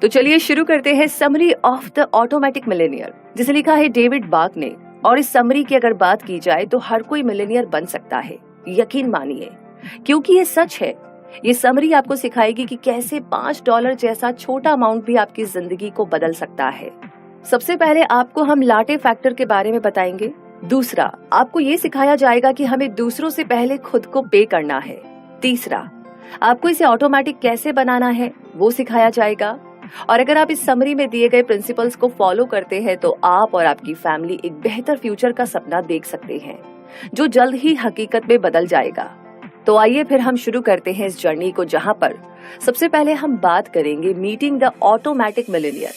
तो चलिए शुरू करते हैं summary of the automatic Millionaire, जिसे लिखा है डेविड बार्क ने। और इस समरी की अगर बात की जाए तो हर कोई मिलेनियर बन सकता है, यकीन मानिए, क्योंकि ये सच है। ये समरी आपको सिखाएगी कि कैसे $5 जैसा छोटा अमाउंट भी आपकी जिंदगी को बदल सकता है। सबसे पहले आपको हम लाटे फैक्टर के बारे में बताएंगे। दूसरा, आपको ये सिखाया जाएगा कि हमें दूसरों से पहले खुद को पे करना है। तीसरा, आपको इसे ऑटोमेटिक कैसे बनाना है वो सिखाया जाएगा। और अगर आप इस समरी में दिए गए प्रिंसिपल्स को फॉलो करते हैं तो आप और आपकी फैमिली एक बेहतर फ्यूचर का सपना देख सकते हैं, जो जल्द ही हकीकत में बदल जाएगा। तो आइए फिर हम शुरू करते हैं इस जर्नी को, जहां पर सबसे पहले हम बात करेंगे मीटिंग द ऑटोमेटिक मिलेनियर।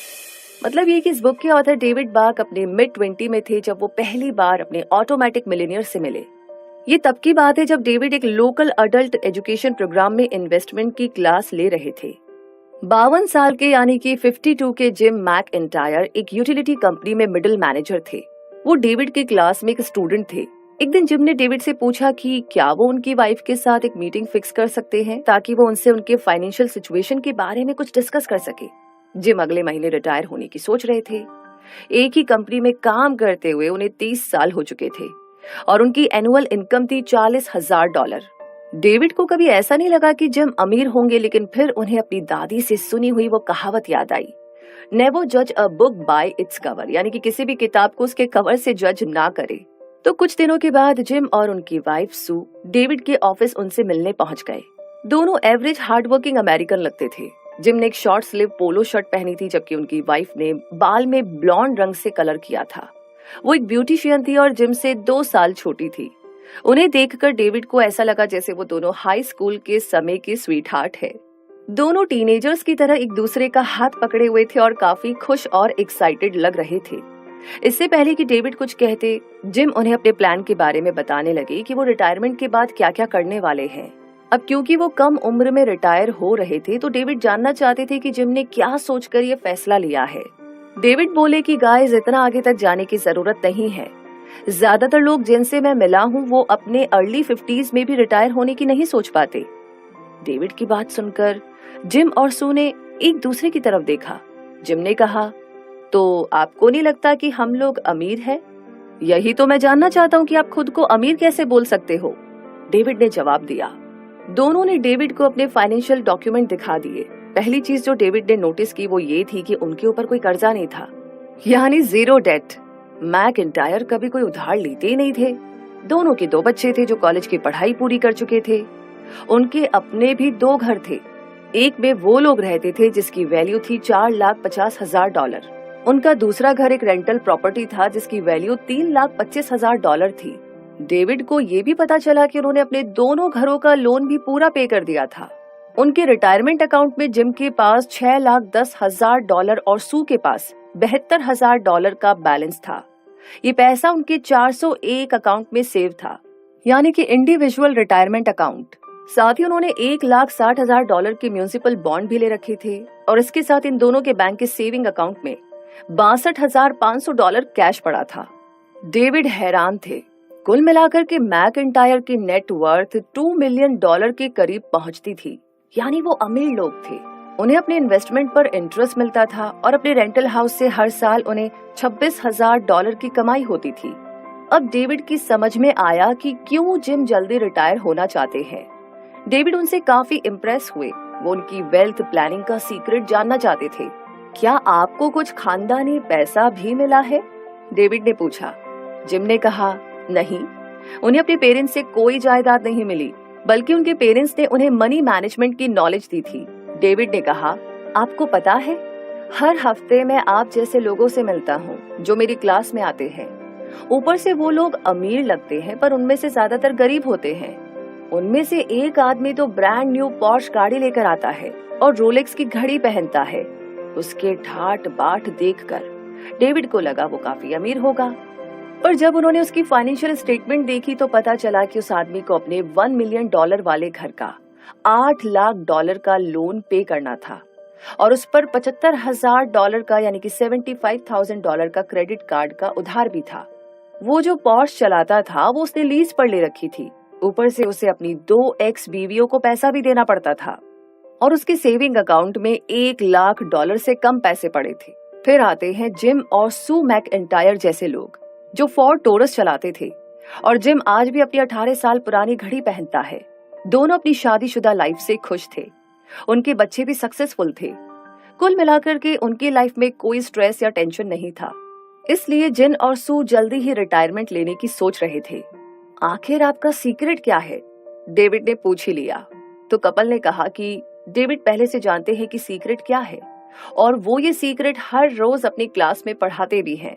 मतलब ये कि इस बुक के ऑथर डेविड बार्क अपने मिड-20 में थे जब वो पहली बार अपने ऑटोमेटिक मिलेनियर से मिले। ये तब की बात है जब डेविड एक लोकल अडल्ट एजुकेशन प्रोग्राम में इन्वेस्टमेंट की क्लास ले रहे थे। 52 साल के यानी कि 52 के जिम मैकइंटायर एक यूटिलिटी कंपनी में मिडिल मैनेजर थे। वो डेविड की क्लास में एक स्टूडेंट थे। एक दिन जिम ने डेविड से पूछा कि क्या वो उनकी वाइफ के साथ एक मीटिंग फिक्स कर सकते हैं ताकि वो उनसे उनके फाइनेंशियल सिचुएशन के बारे में कुछ डिस्कस कर सके। जिम अगले महीने रिटायर होने की सोच रहे थे। एक ही कंपनी में काम करते हुए उन्हें 30 साल हो चुके थे और उनकी एनुअल इनकम थी $40,000। डेविड को कभी ऐसा नहीं लगा कि जिम अमीर होंगे, लेकिन फिर उन्हें अपनी दादी से सुनी हुई वो कहावत याद आई, नेवर जज a book by its cover, यानी कि किसी भी किताब को उसके कवर से जज ना करे। तो कुछ दिनों के बाद जिम और उनकी वाइफ सू डेविड के ऑफिस उनसे मिलने पहुंच गए। दोनों एवरेज हार्डवर्किंग अमेरिकन लगते थे। जिम ने एक शॉर्ट स्लीव पोलो शर्ट पहनी थी, जबकि उनकी वाइफ ने बाल में ब्लॉन्ड रंग से कलर किया था। वो एक ब्यूटिशियन थी और जिम से 2 साल छोटी थी। उन्हें देखकर डेविड को ऐसा लगा जैसे वो दोनों हाई स्कूल के समय के स्वीट हार्ट है। दोनों टीनेजर्स की तरह एक दूसरे का हाथ पकड़े हुए थे और काफी खुश और एक्साइटेड लग रहे थे। इससे पहले कि डेविड कुछ कहते, जिम उन्हें अपने प्लान के बारे में बताने लगे कि वो रिटायरमेंट के बाद क्या क्या करने वाले हैं। अब क्योंकि वो कम उम्र में रिटायर हो रहे थे तो डेविड जानना चाहते थे कि जिम ने क्या सोचकर ये फैसला लिया है। डेविड बोले कि गाइस, इतना आगे तक जाने की जरूरत नहीं है। ज्यादातर लोग जिनसे मैं मिला हूँ वो अपने अर्ली 50s में भी रिटायर होने की नहीं सोच पाते। डेविड की बात सुनकर जिम और सू ने एक दूसरे की तरफ देखा। जिम ने कहा, तो आपको नहीं लगता कि हम लोग अमीर हैं? यही तो मैं जानना चाहता हूँ कि आप खुद को अमीर कैसे बोल सकते हो? डेविड ने जवाब दिया। दोनों ने डेविड को अपने फाइनेंशियल डॉक्यूमेंट दिखा दिए। पहली चीज जो डेविड ने नोटिस की वो ये थी कि उनके ऊपर कोई कर्जा नहीं था, यानी जीरो डेट। मैकइंटायर कभी कोई उधार लेते ही नहीं थे। दोनों के 2 बच्चे थे जो कॉलेज की पढ़ाई पूरी कर चुके थे। उनके अपने भी 2 घर थे। एक में वो लोग रहते थे जिसकी वैल्यू थी $4,50,000। उनका दूसरा घर एक रेंटल प्रॉपर्टी था जिसकी वैल्यू $3,25,000 थी। डेविड को ये भी पता चला कि उन्होंने अपने दोनों घरों का लोन भी पूरा पे कर दिया था। उनके रिटायरमेंट अकाउंट में जिम के पास $6,10,000 और सू के पास $72,000 का बैलेंस था। ये पैसा उनके 401 अकाउंट में सेव था, यानी कि इंडिविजुअल रिटायरमेंट अकाउंट। साथ ही उन्होंने $1,60,000 के म्यूनिसिपल बॉन्ड भी ले रखे थे और इसके साथ इन दोनों के बैंक के सेविंग अकाउंट में $62,500 कैश पड़ा था। डेविड हैरान थे। कुल मिलाकर के मैकइंटायर की नेट वर्थ $2 मिलियन के करीब पहुंचती थी, यानी वो अमीर लोग थे। उन्हें अपने इन्वेस्टमेंट पर इंटरेस्ट मिलता था और अपने रेंटल हाउस से हर साल उन्हें $26,000 की कमाई होती थी। अब डेविड की समझ में आया कि क्यों जिम जल्दी रिटायर होना चाहते हैं। डेविड उनसे काफी इम्प्रेस हुए। वो उनकी वेल्थ प्लानिंग का सीक्रेट जानना चाहते थे। क्या आपको कुछ खानदानी पैसा भी मिला है? डेविड ने पूछा। जिम ने कहा, नहीं, उन्हें अपने पेरेंट्स से कोई जायदाद नहीं मिली, बल्कि उनके पेरेंट्स ने उन्हें मनी मैनेजमेंट की नॉलेज दी थी। डेविड ने कहा, आपको पता है, हर हफ्ते मैं आप जैसे लोगों से मिलता हूँ जो मेरी क्लास में आते हैं। ऊपर से वो लोग अमीर लगते हैं पर उनमें से ज्यादातर गरीब होते हैं। उनमें से एक आदमी तो ब्रांड न्यू पॉर्श गाड़ी लेकर आता है और रोलेक्स की घड़ी पहनता है। उसके ठाट बाट देखकर डेविड को लगा वो काफी अमीर होगा, पर जब उन्होंने उसकी फाइनेंशियल स्टेटमेंट देखी तो पता चला कि उस आदमी को अपने $1 मिलियन वाले घर का $8 लाख का लोन पे करना था और उस पर $75,000 का यानी कि $75,000 का क्रेडिट कार्ड का उधार भी था। वो जो पॉर्श चलाता था वो उसने लीज पर ले रखी थी। ऊपर से उसे अपनी 2 एक्स बीवियों को पैसा भी देना पड़ता था। और उसके सेविंग अकाउंट में $1 लाख से कम पैसे पड़े थे। फिर आते हैं जिम और सू मैकइंटायर जैसे लोग जो फोर्ड टोरस चलाते थे, और जिम आज भी अपनी 18 साल पुरानी घड़ी पहनता है। दोनों अपनी शादीशुदा लाइफ से खुश थे, उनके बच्चे भी सक्सेसफुल थे। कुल मिलाकर के उनकी लाइफ में कोई स्ट्रेस या टेंशन नहीं था। इसलिए जिन और सू जल्दी ही रिटायरमेंट लेने की सोच रहे थे। आखिर आपका सीक्रेट क्या है? डेविड ने पूछ ही लिया। तो कपल ने कहा कि डेविड पहले से जानते हैं कि सीक्रेट क्या है, और वो ये सीक्रेट हर रोज अपनी क्लास में पढ़ाते भी हैं।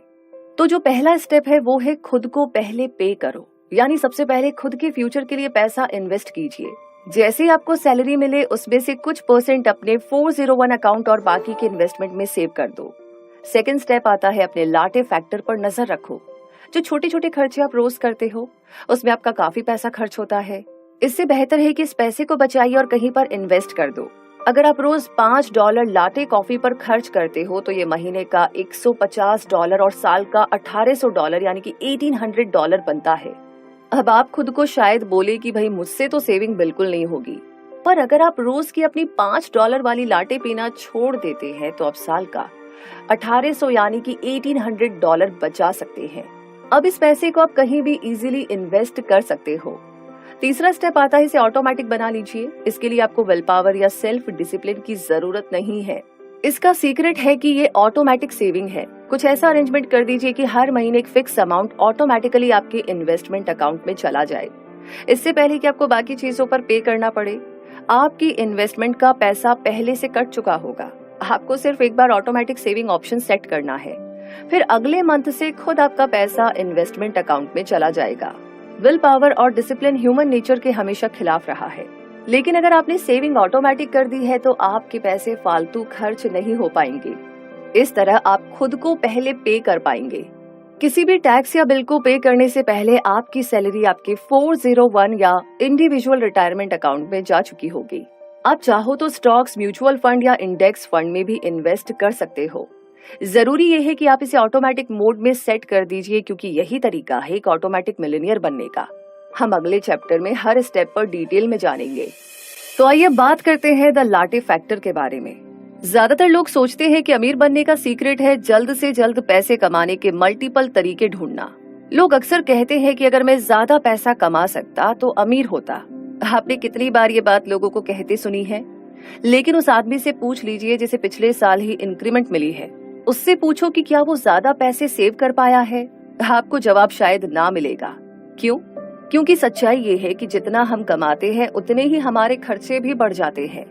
तो जो पहला स्टेप है वो है खुद को पहले पे करो, यानी सबसे पहले खुद के फ्यूचर के लिए पैसा इन्वेस्ट कीजिए। जैसे आपको सैलरी मिले उसमें से कुछ % अपने 401 अकाउंट और बाकी के इन्वेस्टमेंट में सेव कर दो। सेकंड स्टेप आता है अपने लाटे फैक्टर पर नजर रखो। जो छोटे छोटे खर्चे आप रोज करते हो उसमें आपका काफी पैसा खर्च होता है। इससे बेहतर है कि इस पैसे को बचाइए और कहीं पर इन्वेस्ट कर दो। अगर आप रोज $5 लाटे कॉफी पर खर्च करते हो तो ये महीने का $150 और साल का $1800 यानी कि $1800 बनता है। अब आप खुद को शायद बोले कि भाई मुझसे तो सेविंग बिल्कुल नहीं होगी, पर अगर आप रोज की अपनी $5 वाली लाटे पीना छोड़ देते हैं तो आप साल का 1800 यानी कि $1800 बचा सकते हैं। अब इस पैसे को आप कहीं भी इजीली इन्वेस्ट कर सकते हो। तीसरा स्टेप आता है इसे ऑटोमेटिक बना लीजिए। इसके लिए आपको विल पावर या सेल्फ डिसिप्लिन की जरूरत नहीं है। इसका सीक्रेट है कि ये ऑटोमेटिक सेविंग है। कुछ ऐसा अरेंजमेंट कर दीजिए कि हर महीने एक फिक्स अमाउंट ऑटोमेटिकली आपके इन्वेस्टमेंट अकाउंट में चला जाए। इससे पहले कि आपको बाकी चीजों पर पे करना पड़े, आपकी इन्वेस्टमेंट का पैसा पहले से कट चुका होगा। आपको सिर्फ एक बार ऑटोमेटिक सेविंग ऑप्शन सेट करना है, फिर अगले मंथ से खुद आपका पैसा इन्वेस्टमेंट अकाउंट में चला जाएगा। विल पावर और डिसिप्लिन ह्यूमन नेचर के हमेशा खिलाफ रहा है, लेकिन अगर आपने सेविंग ऑटोमेटिक कर दी है तो आपके पैसे फालतू खर्च नहीं हो पाएंगे। इस तरह आप खुद को पहले पे कर पाएंगे। किसी भी टैक्स या बिल को पे करने से पहले आपकी सैलरी आपके 401 या इंडिविजुअल रिटायरमेंट अकाउंट में जा चुकी होगी। आप चाहो तो स्टॉक्स, म्यूचुअल फंड या इंडेक्स फंड में भी इन्वेस्ट कर सकते हो। जरूरी ये है कि आप इसे ऑटोमेटिक मोड में सेट कर दीजिए, क्योंकि यही तरीका है एक ऑटोमेटिक मिलियनियर बनने का। हम अगले चैप्टर में हर स्टेप पर डिटेल में जानेंगे। तो आइए बात करते हैं द लाटे फैक्टर के बारे में। ज्यादातर लोग सोचते हैं कि अमीर बनने का सीक्रेट है जल्द से जल्द पैसे कमाने के मल्टीपल तरीके ढूंढना। लोग अक्सर कहते हैं कि अगर मैं ज्यादा पैसा कमा सकता तो अमीर होता। आपने कितनी बार ये बात लोगों को कहते सुनी है? लेकिन उस आदमी से पूछ लीजिए जिसे पिछले साल ही इंक्रीमेंट मिली है। उससे पूछो कि क्या वो ज्यादा पैसे सेव कर पाया है। आपको जवाब शायद ना मिलेगा। क्यों? क्योंकि सच्चाई ये है कि जितना हम कमाते हैं उतने ही हमारे खर्चे भी बढ़ जाते हैं।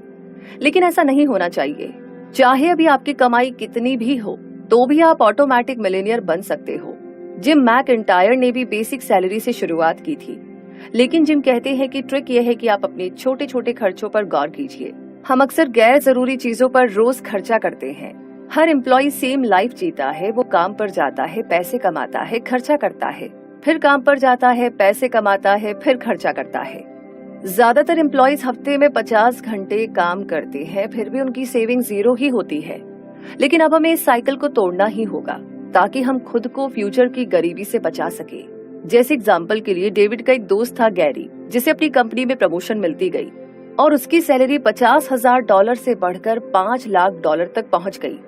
लेकिन ऐसा नहीं होना चाहिए। चाहे अभी आपकी कमाई कितनी भी हो तो भी आप ऑटोमेटिक मिलियनियर बन सकते हो। जिम मैकइंटायर ने भी बेसिक सैलरी से शुरुआत की थी, लेकिन जिम कहते हैं कि ट्रिक यह है कि आप अपने छोटे छोटे खर्चों पर गौर कीजिए। हम अक्सर गैर जरूरी चीजों पर रोज खर्चा करते हैं। हर एम्प्लॉय सेम लाइफ जीता है। वो काम पर जाता है, पैसे कमाता है, खर्चा करता है, फिर काम पर जाता है, पैसे कमाता है, फिर खर्चा करता है। ज्यादातर एम्प्लॉयज हफ्ते में 50 घंटे काम करते हैं, फिर भी उनकी सेविंग 0 ही होती है। लेकिन अब हमें इस साइकिल को तोड़ना ही होगा ताकि हम खुद को फ्यूचर की गरीबी से बचा सके। जैसे एग्जाम्पल के लिए डेविड का एक दोस्त था गैरी, जिसे अपनी कंपनी में प्रमोशन मिलती गई और उसकी सैलरी $50,000 से बढ़कर $5 लाख तक पहुंच गई।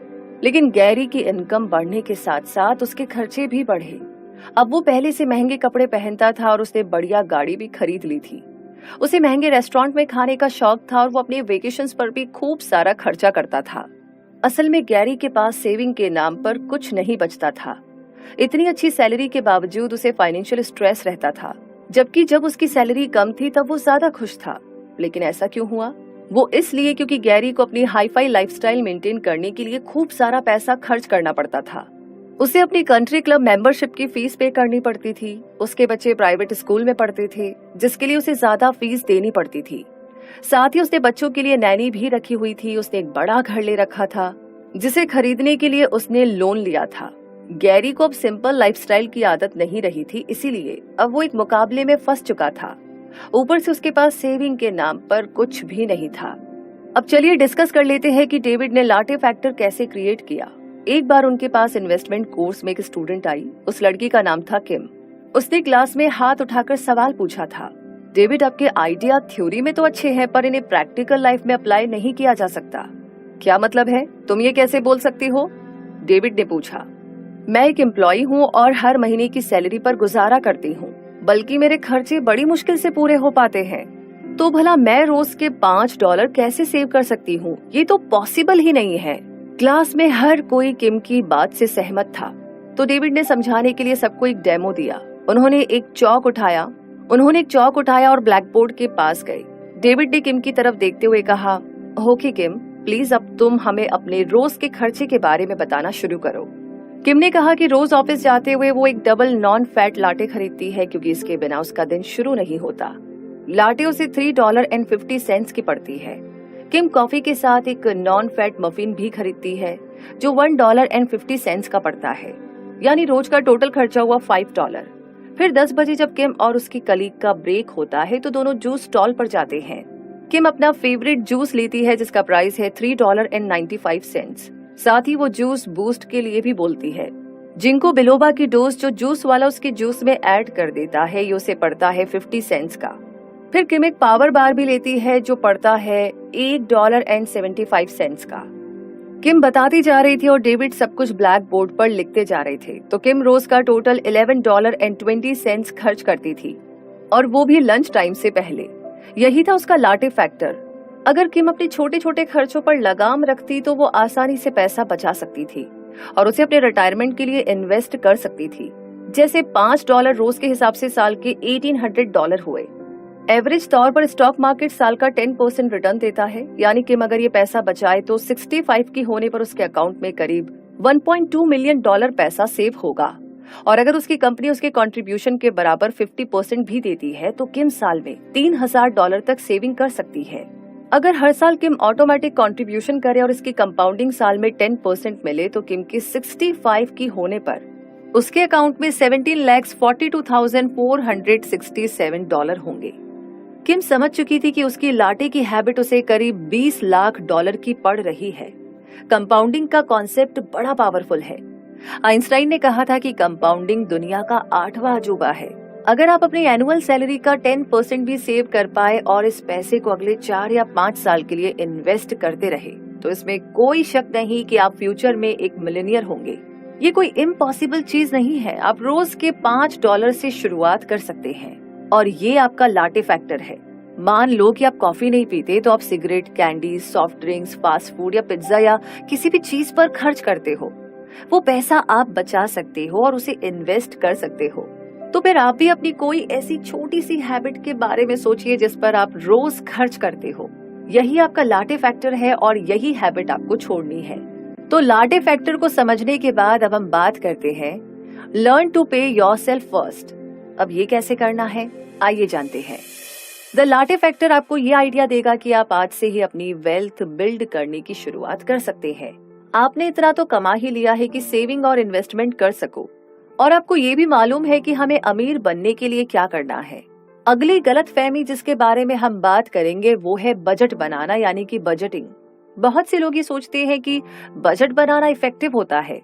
लेकिन गैरी की इनकम बढ़ने के साथ साथ उसके खर्चे भी बढ़े। अब वो पहले से महंगे कपड़े पहनता था और उसने बढ़िया गाड़ी भी खरीद ली थी। उसे महंगे रेस्टोरेंट में खाने का शौक था और वो अपने वेकेशंस पर भी खूब सारा खर्चा करता था। असल में गैरी के पास सेविंग के नाम पर कुछ नहीं बचता था। इतनी अच्छी सैलरी के बावजूद उसे फाइनेंशियल स्ट्रेस रहता था, जबकि जब उसकी सैलरी कम थी तब वो ज्यादा खुश था। लेकिन ऐसा क्यों हुआ? वो इसलिए क्योंकि गैरी को अपनी हाईफाई लाइफस्टाइल मेंटेन करने के लिए खूब सारा पैसा खर्च करना पड़ता था। उसे अपनी कंट्री क्लब मेंबरशिप की फीस पे करनी पड़ती थी। उसके बच्चे प्राइवेट स्कूल में पढ़ते थे, जिसके लिए उसे ज्यादा फीस देनी पड़ती थी। साथ ही उसने बच्चों के लिए नैनी भी रखी हुई थी। उसने एक बड़ा घर ले रखा था, जिसे खरीदने के लिए उसने लोन लिया था। गैरी को अब सिंपल लाइफस्टाइल की आदत नहीं रही थी, इसीलिए अब वो एक मुकाबले में फंस चुका था। ऊपर से उसके पास सेविंग के नाम पर कुछ भी नहीं था। अब चलिए डिस्कस कर लेते हैं कि डेविड ने लाटे फैक्टर कैसे क्रिएट किया। एक बार उनके पास इन्वेस्टमेंट कोर्स में एक स्टूडेंट आई। उस लड़की का नाम था किम। उसने क्लास में हाथ उठाकर सवाल पूछा था, डेविड, आपके आइडिया थ्योरी में तो अच्छे हैं, पर इन्हें प्रैक्टिकल लाइफ में अप्लाई नहीं किया जा सकता। क्या मतलब है? तुम ये कैसे बोल सकती हो? डेविड ने पूछा। मैं एक एम्प्लॉय हूँ और हर महीने की सैलरी पर गुजारा करती हूँ, बल्कि मेरे खर्चे बड़ी मुश्किल से पूरे हो पाते हैं। तो भला मैं रोज के $5 कैसे सेव कर सकती हूँ? ये तो पॉसिबल ही नहीं है। क्लास में हर कोई किम की बात से सहमत था, तो डेविड ने समझाने के लिए सबको एक डेमो दिया। उन्होंने एक चौक उठाया और ब्लैक बोर्ड के पास गए। डेविड ने किम की तरफ देखते हुए कहा, ओके किम, प्लीज अब तुम हमें अपने रोज के खर्चे के बारे में बताना शुरू करो। किम ने कहा कि रोज ऑफिस जाते हुए वो एक डबल नॉन फैट लाटे खरीदती है, क्योंकि इसके बिना उसका दिन शुरू नहीं होता। लाटे उसे $3.50 की पड़ती है। किम कॉफी के साथ एक नॉन फैट मफिन भी खरीदती है, जो $1.50 का पड़ता है, यानी रोज का टोटल खर्चा हुआ $5। फिर 10 बजे जब किम और उसकी कलीग का ब्रेक होता है तो दोनों जूस स्टॉल पर जाते हैं। किम अपना फेवरेट जूस लेती है, जिसका प्राइस है $3.95। साथ ही वो जूस बूस्ट के लिए भी बोलती है। जिंको बिलोबा की डोज जो जूस वाला उसके जूस में ऐड कर देता है, ये उसे पड़ता है 50 सेंट्स का। फिर किम एक पावर बार भी लेती है, जो पड़ता है $1.75 का। किम बताती जा रही थी और डेविड सब कुछ ब्लैक बोर्ड पर लिखते जा रहे थे। तो किम रोज का टोटल $11.20 खर्च करती थी, और वो भी लंच टाइम से पहले। यही था उसका लाटे फैक्टर। अगर किम अपने छोटे छोटे खर्चों पर लगाम रखती तो वो आसानी से पैसा बचा सकती थी और उसे अपने रिटायरमेंट के लिए इन्वेस्ट कर सकती थी। जैसे $5 रोज के हिसाब से साल के $1800 हुए। एवरेज तौर पर स्टॉक मार्केट साल का 10% रिटर्न देता है, यानी किम अगर ये पैसा बचाए तो 65 की होने पर उसके अकाउंट में करीब $1.2 मिलियन पैसा सेव होगा। और अगर उसकी कंपनी उसके कंट्रीब्यूशन के बराबर 50% भी देती है तो किम साल में $3000 तक सेविंग कर सकती है। अगर हर साल किम ऑटोमेटिक कंट्रीब्यूशन करे और इसकी कंपाउंडिंग साल में 10% मिले तो किम की 65 की होने पर उसके अकाउंट में $17,42,467 होंगे। किम समझ चुकी थी कि उसकी लाटे की हैबिट उसे करीब $20 लाख की पड़ रही है। कंपाउंडिंग का कॉन्सेप्ट बड़ा पावरफुल है। आइंस्टाइन ने कहा था कि कंपाउंडिंग दुनिया का 8वां अजूबा है। अगर आप अपनी एनुअल सैलरी का 10% भी सेव कर पाए और इस पैसे को अगले 4 या 5 साल के लिए इन्वेस्ट करते रहे, तो इसमें कोई शक नहीं कि आप फ्यूचर में एक मिलियनियर होंगे। ये कोई इम्पॉसिबल चीज नहीं है। आप रोज के $5 से शुरुआत कर सकते हैं, और ये आपका लाटे फैक्टर है। मान लो कि आप कॉफी नहीं पीते, तो आप cigarette, candy, soft drinks, fast food या पिज्जा या किसी भी चीज पर खर्च करते हो। वो पैसा आप बचा सकते हो और उसे इन्वेस्ट कर सकते हो। तो फिर आप भी अपनी कोई ऐसी छोटी सी हैबिट के बारे में सोचिए जिस पर आप रोज खर्च करते हो। यही आपका लाटे फैक्टर है और यही हैबिट आपको छोड़नी है। तो लाटे फैक्टर को समझने के बाद अब हम बात करते हैं लर्न टू पे योरसेल्फ फर्स्ट। अब ये कैसे करना है, आइए जानते हैं। द लाटे फैक्टर आपको ये आइडिया देगा कि आप आज से ही अपनी वेल्थ बिल्ड करने की शुरुआत कर सकते हैं। आपने इतना तो कमा ही लिया है कि सेविंग और इन्वेस्टमेंट कर सको, और आपको ये भी मालूम है कि हमें अमीर बनने के लिए क्या करना है। अगली गलतफहमी जिसके बारे में हम बात करेंगे वो है बजट बनाना, यानी कि बजटिंग। बहुत से लोग ये सोचते हैं कि बजट बनाना इफेक्टिव होता है,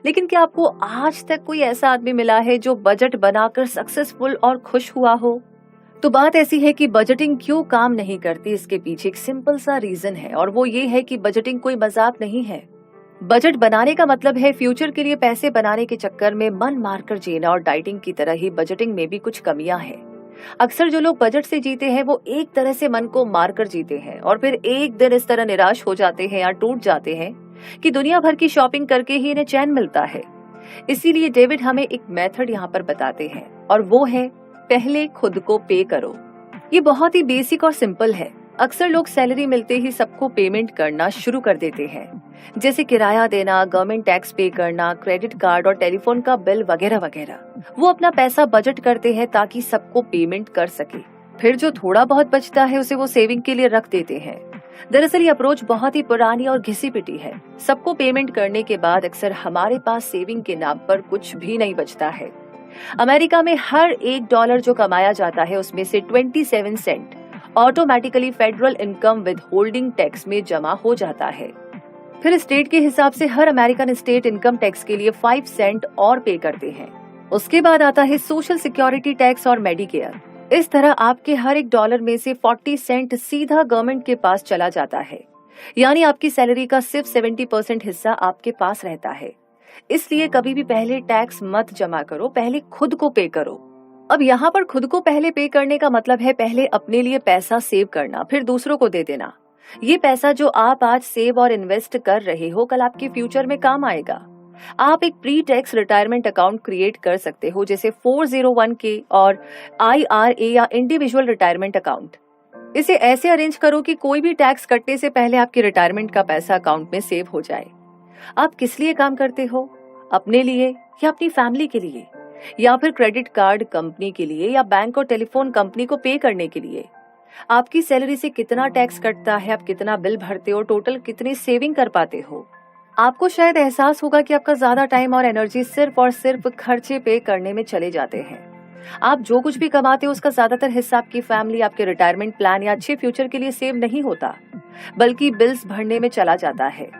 लेकिन क्या आपको आज तक कोई ऐसा आदमी मिला है जो बजट बनाकर सक्सेसफुल और खुश हुआ हो? तो बात ऐसी है कि बजटिंग क्यों काम नहीं करती, इसके पीछे एक सिंपल सा रीजन है, और वो ये है कि बजटिंग कोई मजाक नहीं है। बजट बनाने का मतलब है फ्यूचर के लिए पैसे बनाने के चक्कर में मन मारकर जीना, और डाइटिंग की तरह ही बजटिंग में भी कुछ कमियां हैं। अक्सर जो लोग बजट से जीते हैं वो एक तरह से मन को मारकर जीते हैं, और फिर एक दिन इस तरह निराश हो जाते हैं या टूट जाते हैं कि दुनिया भर की शॉपिंग करके ही इन्हें चैन मिलता है। इसीलिए डेविड हमें एक मेथड यहाँ पर बताते हैं, और वो है पहले खुद को पे करो। ये बहुत ही बेसिक और सिंपल है। अक्सर लोग सैलरी मिलते ही सबको पेमेंट करना शुरू कर देते हैं, जैसे किराया देना, गवर्नमेंट टैक्स पे करना, क्रेडिट कार्ड और टेलीफोन का बिल वगैरह वगैरह। वो अपना पैसा बजट करते हैं ताकि सबको पेमेंट कर सके। फिर जो थोड़ा बहुत बचता है उसे वो सेविंग के लिए रख देते हैं। दरअसल ये अप्रोच बहुत ही पुरानी और घिसी पिटी है। सबको पेमेंट करने के बाद अक्सर हमारे पास सेविंग के नाम पर कुछ भी नहीं बचता है। अमेरिका में हर $1 जो कमाया जाता है उसमें से 27 cent automatically federal income withholding tax में जमा हो जाता है। फिर स्टेट के हिसाब से हर अमेरिकन स्टेट इनकम टैक्स के लिए 5 सेंट और पे करते हैं। उसके बाद आता है सोशल सिक्योरिटी टैक्स और मेडिकेयर। इस तरह आपके हर एक डॉलर में से 40 सेंट सीधा गवर्नमेंट के पास चला जाता है। यानी आपकी सैलरी का सिर्फ 70% हिस्सा आपके पास रहता है। इसलिए कभी भी पहले टैक्स मत जमा करो, पहले खुद को पे करो। अब यहाँ पर खुद को पहले पे करने का मतलब है पहले अपने लिए पैसा सेव करना, फिर दूसरों को दे देना। ये पैसा जो आप आज सेव और इन्वेस्ट कर रहे हो, कल आपके फ्यूचर में काम आएगा। आप एक pre tax retirement account create कर सकते हो, जैसे 401k और IRA या इंडिविजुअल रिटायरमेंट अकाउंट। इसे ऐसे अरेंज करो कि कोई भी टैक्स कटने से पहले आपकी रिटायरमेंट का पैसा अकाउंट में सेव हो जाए। आप किस लिए काम करते हो? अपने लिए या अपनी फैमिली के लिए, या फिर क्रेडिट कार्ड कंपनी के लिए, या बैंक और टेलीफोन कंपनी को पे करने के लिए? आपकी सैलरी से कितना टैक्स कटता है, आप कितना बिल भरते हो, टोटल कितनी सेविंग कर पाते हो? आपको शायद एहसास होगा कि आपका ज्यादा टाइम और एनर्जी सिर्फ और सिर्फ खर्चे पे करने में चले जाते हैं। आप जो कुछ भी कमाते हो उसका ज्यादातर हिस्सा आपकी फैमिली, आपके रिटायरमेंट प्लान या अच्छे फ्यूचर के लिए सेव नहीं होता, बल्कि बिल्स भरने में चला जाता है।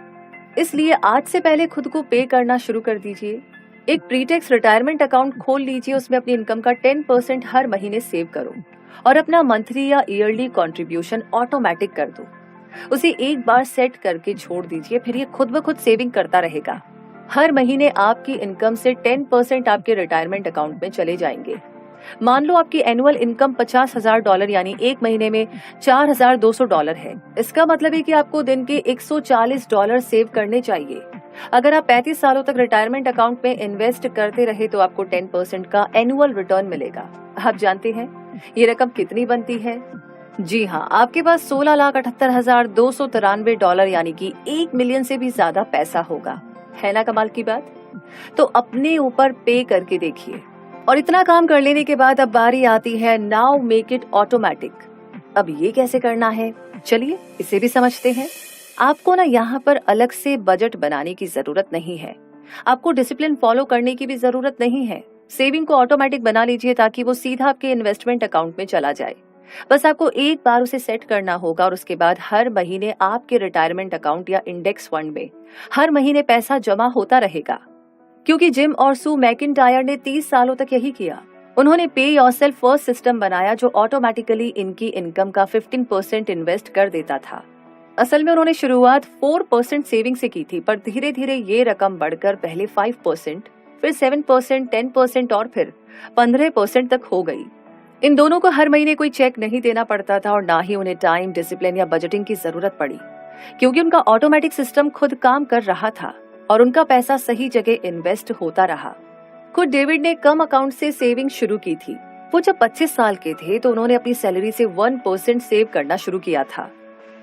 इसलिए आज से पहले खुद को पे करना शुरू कर दीजिए। एक प्री टैक्स रिटायरमेंट अकाउंट खोल लीजिए, उसमें अपनी इनकम का 10% हर महीने सेव करो और अपना मंथली या ईयरली कंट्रीब्यूशन ऑटोमेटिक कर दो। उसे एक बार सेट करके छोड़ दीजिए, फिर ये खुद ब खुद सेविंग करता रहेगा। हर महीने आपकी इनकम से 10% आपके रिटायरमेंट अकाउंट में चले जाएंगे। मान लो आपकी एनुअल इनकम $50,000 यानी एक महीने में $4,200 है। इसका मतलब है कि आपको दिन के $140 सेव करने चाहिए। अगर आप 35 सालों तक रिटायरमेंट अकाउंट में इन्वेस्ट करते रहे तो आपको 10% का एनुअल रिटर्न मिलेगा। आप जानते हैं ये रकम कितनी बनती है? जी हाँ, आपके पास $16,78,293 यानी कि 1 मिलियन से भी ज्यादा पैसा होगा। है ना कमाल की बात? तो अपने ऊपर पे करके देखिए। और इतना काम कर लेने के बाद अब बारी आती है नाउ मेक इट ऑटोमेटिक। अब ये कैसे करना है, चलिए इसे भी समझते हैं। आपको ना यहाँ पर अलग से बजट बनाने की जरूरत नहीं है, आपको डिसिप्लिन फॉलो करने की भी जरूरत नहीं है। सेविंग को ऑटोमेटिक बना लीजिए ताकि वो सीधा आपके इन्वेस्टमेंट अकाउंट में चला जाए। बस आपको एक बार उसे सेट करना होगा और उसके बाद हर महीने आपके रिटायरमेंट अकाउंट या इंडेक्स फंड में हर महीने पैसा जमा होता रहेगा। क्योंकि जिम और सू मैकिंटायर ने 30 सालों तक यही किया। उन्होंने पे योरसेल्फ फर्स्ट सिस्टम बनाया जो ऑटोमेटिकली इनकी इनकम का 15% इन्वेस्ट कर देता था। असल में उन्होंने शुरुआत 4% सेविंग से की थी, पर धीरे धीरे ये रकम बढ़कर पहले 5%, फिर 7%, 10% और फिर 15% तक हो गई। इन दोनों को हर महीने कोई चेक नहीं देना पड़ता था और ना ही उन्हें टाइम, डिसिप्लिन या बजटिंग की जरूरत पड़ी, क्योंकि उनका ऑटोमेटिक सिस्टम खुद काम कर रहा था और उनका पैसा सही जगह इन्वेस्ट होता रहा। खुद डेविड ने कम अकाउंट से सेविंग शुरू की थी। वो जब 25 साल के थे तो उन्होंने अपनी सैलरी से 1% सेव करना शुरू किया था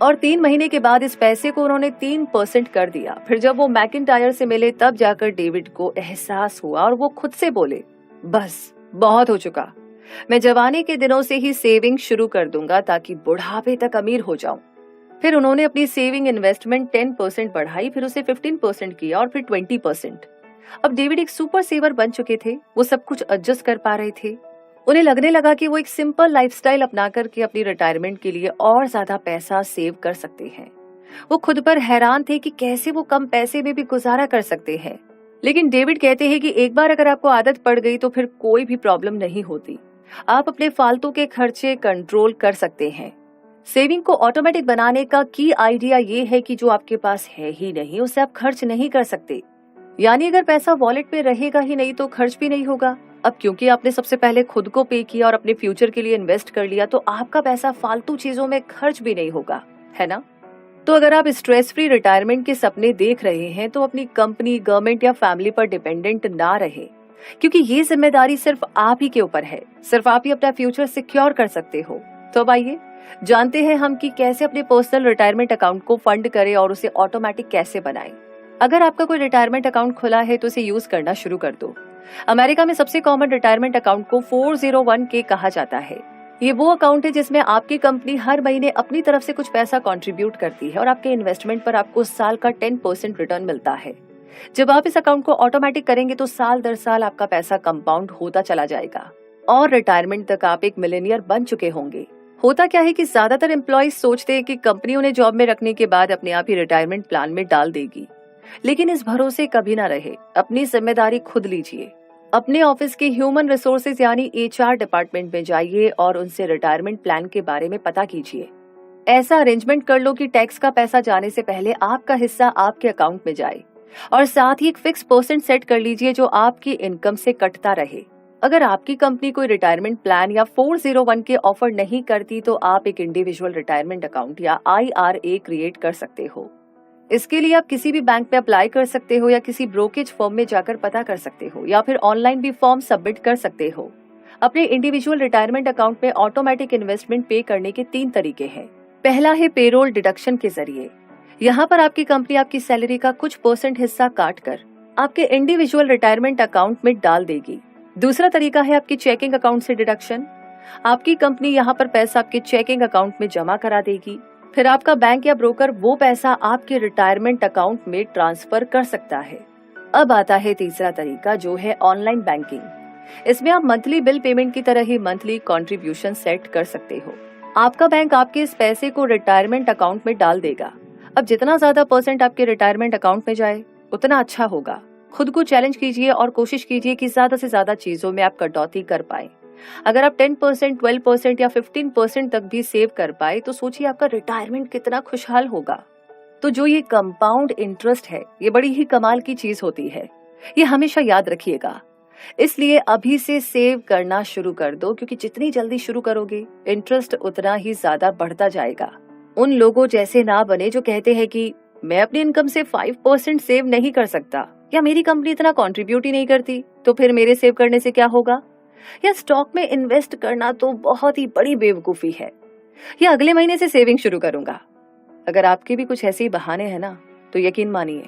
और 3 महीने के बाद इस पैसे को उन्होंने 3% कर दिया। फिर जब वो मैकिंटायर से मिले तब जाकर डेविड को एहसास हुआ और वो खुद से बोले, बस बहुत हो चुका, मैं जवानी के दिनों से ही सेविंग शुरू कर दूंगा ताकि बुढ़ापे तक अमीर हो जाऊं। फिर उन्होंने अपनी सेविंग इन्वेस्टमेंट 10% बढ़ाई, फिर उसे 15% किया और फिर 20%। अब डेविड एक सुपर सेवर बन चुके थे, वो सब कुछ एडजस्ट कर पा रहे थे। उन्हें लगने लगा कि वो एक सिंपल लाइफस्टाइल अपना करके अपनी रिटायरमेंट के लिए और ज्यादा पैसा सेव कर सकते हैं। वो खुद पर हैरान थे कि कैसे वो कम पैसे में भी गुजारा कर सकते हैं। लेकिन डेविड कहते हैं कि एक बार अगर आपको आदत पड़ गई तो फिर कोई भी प्रॉब्लम नहीं होती। आप अपने फालतू के खर्चे कंट्रोल कर सकते हैं। सेविंग को ऑटोमेटिक बनाने का की आइडिया ये है कि जो आपके पास है ही नहीं उसे आप खर्च नहीं कर सकते। यानी अगर पैसा वॉलेट में रहेगा ही नहीं तो खर्च भी नहीं होगा। अब क्योंकि आपने सबसे पहले खुद को पे किया और अपने फ्यूचर के लिए इन्वेस्ट कर लिया तो आपका पैसा फालतू चीजों में खर्च भी नहीं होगा, है ना? तो अगर आप स्ट्रेस फ्री रिटायरमेंट के सपने देख रहे हैं तो अपनी कंपनी, गवर्नमेंट या फैमिली पर डिपेंडेंट ना रहे, क्योंकि ये जिम्मेदारी सिर्फ आप ही के ऊपर है। सिर्फ आप ही अपना फ्यूचर सिक्योर कर सकते हो। तो अब आइए जानते हैं हम कि कैसे अपने पर्सनल रिटायरमेंट अकाउंट को फंड करें और उसे ऑटोमेटिक कैसे बनाएं। अगर आपका कोई रिटायरमेंट अकाउंट खुला है तो उसे यूज करना शुरू कर दो। अमेरिका में सबसे कॉमन रिटायरमेंट अकाउंट को 401k कहा जाता है। ये वो अकाउंट है जिसमें आपकी कंपनी हर महीने अपनी तरफ से कुछ पैसा कंट्रीब्यूट करती है और आपके इन्वेस्टमेंट पर आपको साल का 10% रिटर्न मिलता है। जब आप इस अकाउंट को ऑटोमेटिक करेंगे तो साल दर साल आपका पैसा कंपाउंड होता चला जाएगा और रिटायरमेंट तक आप एक मिलेनियर बन चुके होंगे। होता क्या है कि ज्यादातर एम्प्लॉइज सोचते हैं कि कंपनी उन्हें जॉब में रखने के बाद अपने आप ही रिटायरमेंट प्लान में डाल देगी, लेकिन इस भरोसे कभी ना रहे। अपनी जिम्मेदारी खुद लीजिए। अपने ऑफिस के ह्यूमन रिसोर्सेज यानी HR डिपार्टमेंट में जाइए और उनसे रिटायरमेंट प्लान के बारे में पता कीजिए। ऐसा अरेंजमेंट कर लो कि टैक्स का पैसा जाने से पहले आपका हिस्सा आपके अकाउंट में जाए, और साथ ही एक फिक्स % सेट कर लीजिए जो आपकी इनकम से कटता रहे। अगर आपकी कंपनी कोई रिटायरमेंट प्लान या 401 के ऑफर नहीं करती तो आप एक इंडिविजुअल रिटायरमेंट अकाउंट या IRA क्रिएट कर सकते हो। इसके लिए आप किसी भी बैंक में अप्लाई कर सकते हो या किसी ब्रोकेज फर्म में जाकर पता कर सकते हो, या फिर ऑनलाइन भी फॉर्म सबमिट कर सकते हो। अपने इंडिविजुअल रिटायरमेंट अकाउंट में ऑटोमेटिक इन्वेस्टमेंट पे करने के 3 तरीके हैं। पहला है पेरोल डिडक्शन के जरिए। यहाँ पर आपकी कंपनी आपकी सैलरी का कुछ % हिस्सा काट कर आपके इंडिविजुअल रिटायरमेंट अकाउंट में डाल देगी। दूसरा तरीका है आपकी चेकिंग अकाउंट से डिडक्शन। आपकी कंपनी यहाँ पर पैसा आपके चेकिंग अकाउंट में जमा करा देगी, फिर आपका बैंक या ब्रोकर वो पैसा आपके रिटायरमेंट अकाउंट में ट्रांसफर कर सकता है। अब आता है तीसरा तरीका जो है ऑनलाइन बैंकिंग। इसमें आप मंथली बिल पेमेंट की तरह ही मंथली कंट्रीब्यूशन सेट कर सकते हो। आपका बैंक आपके इस पैसे को रिटायरमेंट अकाउंट में डाल देगा। अब जितना ज्यादा % आपके रिटायरमेंट अकाउंट में जाए उतना अच्छा होगा। खुद को चैलेंज कीजिए और कोशिश कीजिए कि ज्यादा से ज्यादा चीजों में आप कटौती कर पाए। अगर आप 10%, 12% या 15% तक भी सेव कर पाए तो सोचिए आपका रिटायरमेंट कितना खुशहाल होगा। तो जो ये कंपाउंड इंटरेस्ट है ये बड़ी ही कमाल की चीज होती है, ये हमेशा याद रखिएगा। इसलिए अभी से सेव करना शुरू कर दो, क्योंकि जितनी जल्दी शुरू करोगे इंटरेस्ट उतना ही ज्यादा बढ़ता जाएगा। उन लोगों जैसे ना बने जो कहते हैं कि मैं अपनी इनकम से 5% सेव नहीं कर सकता, या मेरी कंपनी इतना कंट्रीब्यूट ही नहीं करती तो फिर मेरे सेव करने से क्या होगा, या स्टॉक में इन्वेस्ट करना तो बहुत ही बड़ी बेवकूफी है, या अगले महीने से सेविंग शुरू करूंगा। अगर आपके भी कुछ ऐसे ही बहाने हैं ना तो यकीन मानिए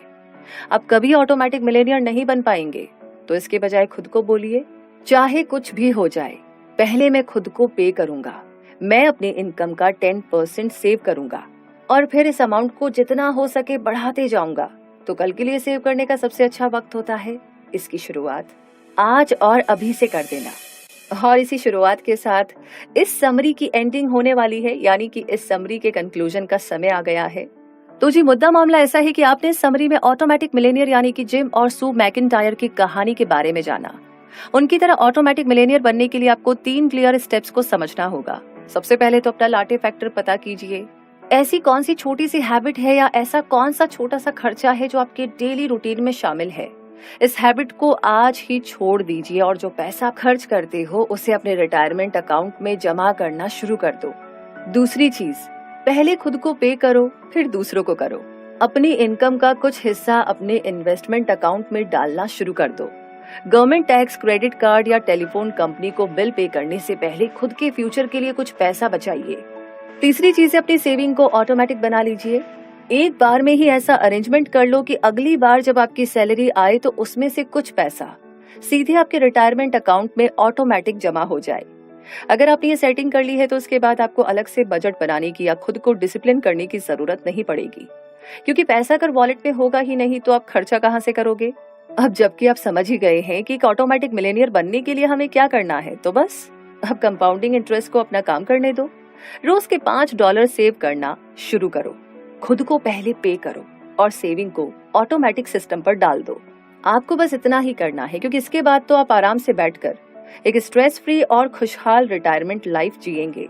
आप कभी ऑटोमेटिक मिलेनियर नहीं बन पाएंगे। तो इसके बजाय खुद को बोलिए, चाहे कुछ भी हो जाए पहले मैं खुद को पे करूंगा, मैं अपनी इनकम का 10% सेव करूंगा और फिर इस अमाउंट को जितना हो सके बढ़ाते जाऊंगा। तो कल के लिए सेव करने का सबसे अच्छा वक्त होता है इसकी शुरुआत आज और अभी से कर देना। और इसी शुरुआत के साथ इस समरी की एंडिंग होने वाली है, यानी कि इस समरी के कंक्लूजन का समय आ गया है। तो जी मुद्दा मामला ऐसा है कि आपने इस समरी में ऑटोमेटिक मिलेनियर यानी कि जिम और सू मैकिंटायर की कहानी के बारे में जाना। उनकी तरह ऑटोमेटिक मिलेनियर बनने के लिए आपको 3 क्लियर स्टेप्स को समझना होगा। सबसे पहले तो अपना लाटे फैक्टर पता कीजिए। ऐसी कौन सी छोटी सी हैबिट है या ऐसा कौन सा छोटा सा खर्चा है जो आपके डेली रूटीन में शामिल है। इस हैबिट को आज ही छोड़ दीजिए और जो पैसा खर्च करते हो उसे अपने रिटायरमेंट अकाउंट में जमा करना शुरू कर दो। दूसरी चीज, पहले खुद को पे करो फिर दूसरों को करो। अपनी इनकम का कुछ हिस्सा अपने इन्वेस्टमेंट अकाउंट में डालना शुरू कर दो। गवर्नमेंट टैक्स, क्रेडिट कार्ड या टेलीफोन कंपनी को बिल पे करने से पहले खुद के फ्यूचर के लिए कुछ पैसा बचाइए। तीसरी चीज है अपनी सेविंग को ऑटोमेटिक बना लीजिए। एक बार में ही ऐसा अरेंजमेंट कर लो कि अगली बार जब आपकी सैलरी आए तो उसमें से कुछ पैसा सीधे आपके रिटायरमेंट अकाउंट में ऑटोमेटिक जमा हो जाए। अगर आपने ये सेटिंग कर ली है तो उसके बाद आपको अलग से बजट बनाने की या खुद को डिसिप्लिन करने की जरूरत नहीं पड़ेगी, क्योंकि पैसा अगर वॉलेट में होगा ही नहीं तो आप खर्चा कहाँ से करोगे। अब जबकि आप समझ ही गए हैं कि एक ऑटोमेटिक मिलेनियर बनने के लिए हमें क्या करना है, तो बस अब कंपाउंडिंग इंटरेस्ट को अपना काम करने दो। रोज के $5 सेव करना शुरू करो, खुद को पहले पे करो और सेविंग को ऑटोमेटिक सिस्टम पर डाल दो। आपको बस इतना ही करना है, क्योंकि इसके बाद तो आप आराम से बैठकर एक स्ट्रेस फ्री और खुशहाल रिटायरमेंट लाइफ जिएंगे।